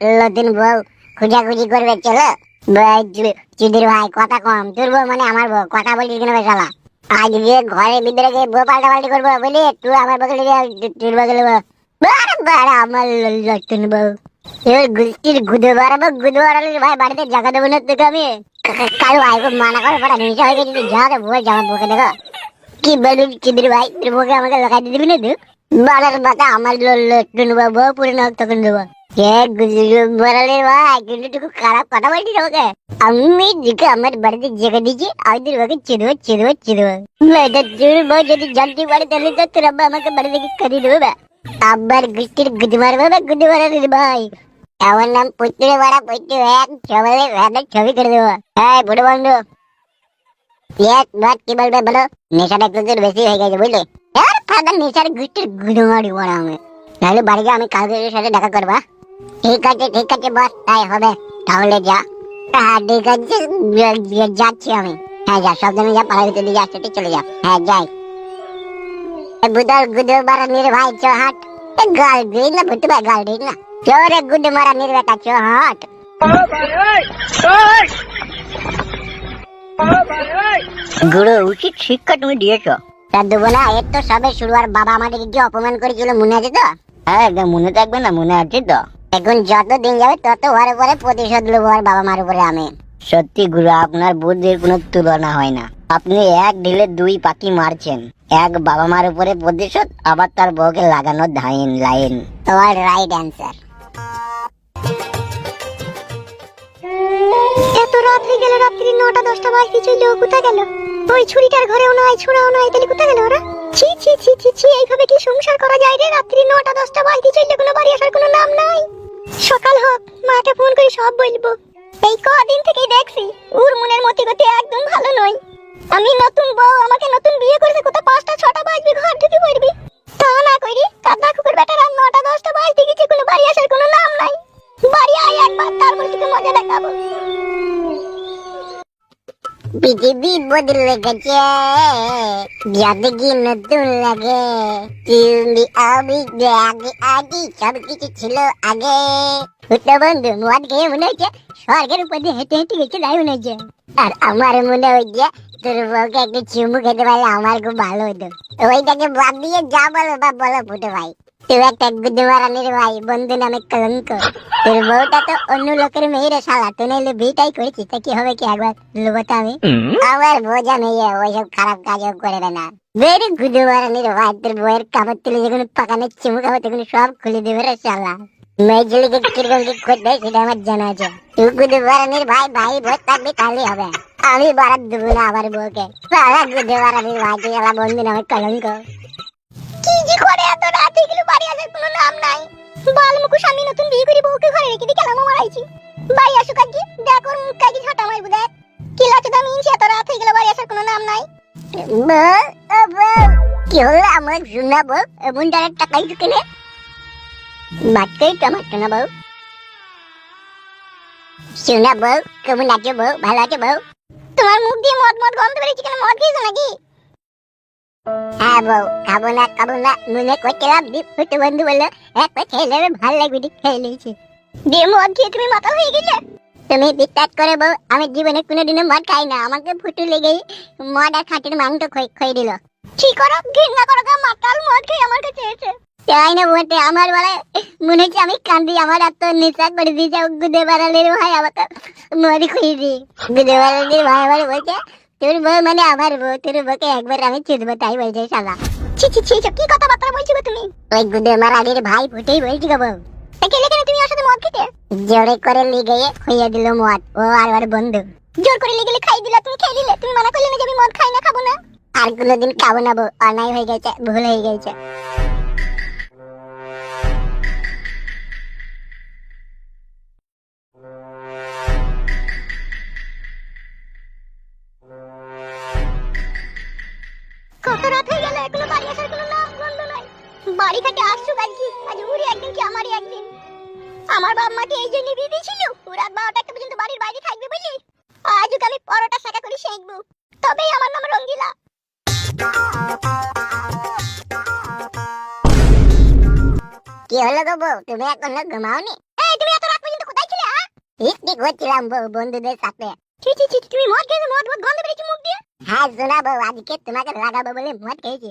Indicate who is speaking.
Speaker 1: নতুন বউ খুঁজাখুঁজি করবে চলো। ভাই চুদির ভাই কথা কম, তোর বউ মানে আমার বউ, কথা বলছিস কেন বেশালা? আজকে ঘরের ভিতরে গিয়ে বউ পাল্টাপাল্টি করবো বলি তুই আমার বগলে তোর বগলে বারে বারে আমার নতুন বউ। এবার গুষ্টির গুদে বাড়াবো, গুদে বাড়ালে ভাই বাড়িতে জায়গা দেবো না তোকে আমি। কারো ভাই মানা করে পড়া নিশা হয়ে গেছে, যা বউ জামা বউকে দেখো কি বলবি চুদির ভাই, তোর বউকে আমাকে লাগাই দিবি না তুই? বাড়ার বাতা আমার নতুন বউ পুরো নক তখন দেবো। বলালে ভাই কিন্তু একটু খারাপ কথা বলছিস আমাকে। আমি দিকে আমার বাড়িতে জেগে দিয়েছি, আমি তোর বাকে চিনবো চিনবো চিনবো। মেয়েটা তোর বউ যদি জানতে পারে তাহলে তো তোর আব্বা আমাকে বাড়ি থেকে কাটিয়ে দেবে বা আব্বার গুষ্টির গুদি মারবে বা গুদি মারালে ভাই। আমার নাম পুত্রে বাড়া পুত্র এক সবাই ভ্যানের ছবি করে দেবো। হ্যাঁ বুড়ো বন্ধু এক বাদ কি বলবে বলো? নেশাটা একটু তোর বেশি হয়ে গেছে বুঝলে? আর ফাদার নেশার গুষ্টির গুদি মারি বড় আমি, নাহলে বাড়ি গিয়ে আমি কালকে সাথে দেখা করবা। ঠিক আছে বস, তাই হবে তাহলে যা। হ্যাঁ ঠিক আছে যাচ্ছি আমি। হ্যাঁ যা, সাবধানে যা, পাড়ার ভিতরে দিয়ে আসতে চলে যা। হ্যাঁ যাই। বুদার গুদে মারা নির ভাই চ হাট। গাল দিই না ভুটু ভাই, গাল দিই না। চোরে গুদে মারা নির বেটা চ হাট। গুরু উচিত শিক্ষা তুমি দিয়েছো। তা দেবো না, এর তো সবে শুরু। আর বাবা আমাদেরকে কি অপমান করেছিল মনে আছে তো? হ্যাঁ মনে থাকবে না, মনে আছে তো। এখন যত দিন যাবে তত ওর উপরে প্রতিশোধ নেবো আর বাবা মার উপরে আমি। সত্যি গুরু আপনার বুদ্ধির কোনো তুলনা হয় না। আপনি এক ঢিলে দুই পাখি মারছেন, এক বাবা মার উপরে প্রতিশোধ, আবার তার বউকে লাগানো লাইন। তোমার রাইট অ্যান্সার।
Speaker 2: এত রাত হয়ে গেল, রাত্রি 9টা 10টা বাজতে চললো, কোথায় গেল? ওই ছুরিটার ঘরেও নয়, ছোড়াও নয়, তাহলে কোথায় গেল ওরা? ছি ছি ছি ছি ছি, এইভাবে কি সংসার করা যায় রে? রাত্রি 9টা 10টা বাজতে চললো, কোনো বাড়ি আসার কোনো নাম নাই। সকাল হোক, মাকে ফোন করে সব বলবো। এই কদিন থেকেই দেখছি ওর মনের মতি গতি একদম ভালো নয়। আমি নতুন বউ, আমাকে নতুন বিয়ে করেছে, কোথাও 5টা 6টা বাজবে ঘর ঢুকে পড়বি। তা না করি কাদা কুকুর বেটা, রাত 9টা 10টা বাজতে গেছে, কোনো বাড়ি আসার কোনো নাম নাই। বাড়ি আয় একবার, তারপর তোকে মজা দেখাবো।
Speaker 1: পৃথিবী বদলে গেছে, যাদেরকে নতুন লাগে। তুমি আমি আগে আগে সব কিছু ছিল আগে। ছোট বন্ধু মদ খেয়ে মনে হচ্ছে স্বর্গের উপর দিয়ে হেঁটে হেঁটে গেছে, তাই মনে হচ্ছে। আর আমার মনে হচ্ছে তোর বউকে একটু চুমু খেতে পারলে আমার খুব ভালো হতো। ওইটাকে বাদ দিয়ে যা বলো বা বলো ফুটো ভাই, তুই একটা গুদে মারানির ভাই, বন্ধু নামে কলঙ্ক। তোর বউটা তো অন্য লোকের মেয়েরে শালা, তুই নাইলে বিয়েটাই করেছিস, তা কি হবে কি একবার লোকটা আমি। আমার বোঝা মেয়ে ওইসব খারাপ কাজও করে না। বেরি গুদে মারানির ভাই, তোর বউয়ের কাপড় তুলে যখন পাকানো চুমু খাবো তখন সব খুলে দেবে রে শালা। মেয়ে ছেলেকে কিরকম কি করতে হয় সেটা আমার জানা আছে। তুই গুদে মারানির ভাই ভাই বউ থাকবি তাহলেই হবে। আমি বারাত দেবো না আমার বউকে। সারা গুদে মারানির ভাই, তুই শালা বন্ধু নামে কলঙ্ক।
Speaker 2: কি যে করে এত রাত হয়ে গেল, বাড়ি আসার কোনো নাম নাই। বাল মুখোশ, আমি নতুন বিয়ে করে বউকে ঘরে রেখে দিয়ে কেলামো মারাইছি। বাড়ি আসুক আজকে, দেখ ওর মুখ কাকি ঝাঁটা মারবো দেখ। কি লাগছে দামি ইনছে, এত রাত হয়ে গেল, বাড়ি আসার কোনো নাম নাই।
Speaker 1: কি হলো আমার শোনা বউ, এমন ডাইরেক্ট টাকাই ঢুকেলে বাচ্চাই টমাটো না বউ। শোনা বউ, কেমন আছো বউ? ভালো আছো বউ?
Speaker 2: তোমার মুখ দিয়ে মদ মদ গন্ধ বেরিয়েছে কেন? মদ খেয়েছো নাকি?
Speaker 1: হ্যাঁ বউ, খাবো না মনে করছিলাম। ফুটু বন্ধু বললো একবার খেয়ে নেবে, ভালো লাগবে, খেয়ে নিয়েছি।
Speaker 2: দিয়ে মদ খেয়ে তুমি মাথা হয়ে গেলে?
Speaker 1: তুমি বিশ্বাস করে বউ, আমি জীবনে কোনোদিনও মদ খাই না। আমাকে ফুটু লেগেই মদ আর খাঁটির মাংস খই দিল।
Speaker 2: ঠিক করো, ঘৃণা করো, মাতাল মদ খেয়ে আমার কাছে এসে।
Speaker 1: তাই না বলতে আমার বলে মনে হচ্ছে আমি কান্দি, আমার এত নেশা করে দিয়েছে গুদে বাড়ালের ভাই, আমাকে মরি খুঁজে দিই। গুদে বাড়ালের ভাই আমার বলছে তোর বউ মানে আমার বউ, তোর বউকে একবার আমি চুদবো, তাই বলছে শালা।
Speaker 2: ছি ছি ছি, সব কি কথাবার্তা বলছো গো তুমি?
Speaker 1: ওই গুদে মারালির ভাই ফুটেই বলছি গো বউ।
Speaker 2: গেলে কেন তুমি ওর সাথে মদ খেতে?
Speaker 1: জোরে করে লিগে খুঁজে দিল মদ, ও আর ওর বন্ধু।
Speaker 2: জোর করে লেগে খাই দিলা, তুমি খেয়ে দিলে। তুমি মানা করলে না যে আমি মদ খাই না, খাবো না।
Speaker 1: আর কোনোদিন খাবো না বউ, অন্যায় হয়ে গেছে, ভুল হয়ে গেছে।
Speaker 2: কত রাত হয়ে গেল, এখনো বাড়ি আসার কোনো নাম গন্ধ নাই। বাড়ি থেকে আসছো আজকে, আজ উড়ি একদিন কি আমারই একদিন। আমার বাবা মাকে এই জন্য বিয়ে দিয়েছিল রাত 12টা একটা পর্যন্ত বাড়ির বাইরে থাকবে বলি। আজ ওকে আমি পরোটা শাকা করে শেখবো, তবেই আমার নাম রঙ্গিলা।
Speaker 1: কি হলো গো বউ, তুমি এখনো ঘুমাওনি?
Speaker 2: এই তুমি এত রাত পর্যন্ত
Speaker 1: পিকনিক করছিলাম বউ, বন্ধুদের সাথে।
Speaker 2: ছি ছি ছি, তুমি মদ খেয়েছো? মদ মদ গন্ধ বেরিয়েছে মুখ দিয়ে।
Speaker 1: হ্যাঁ শোনা বউ, আজকে তোমাকে লাগাবো বলে মদ খেয়েছি।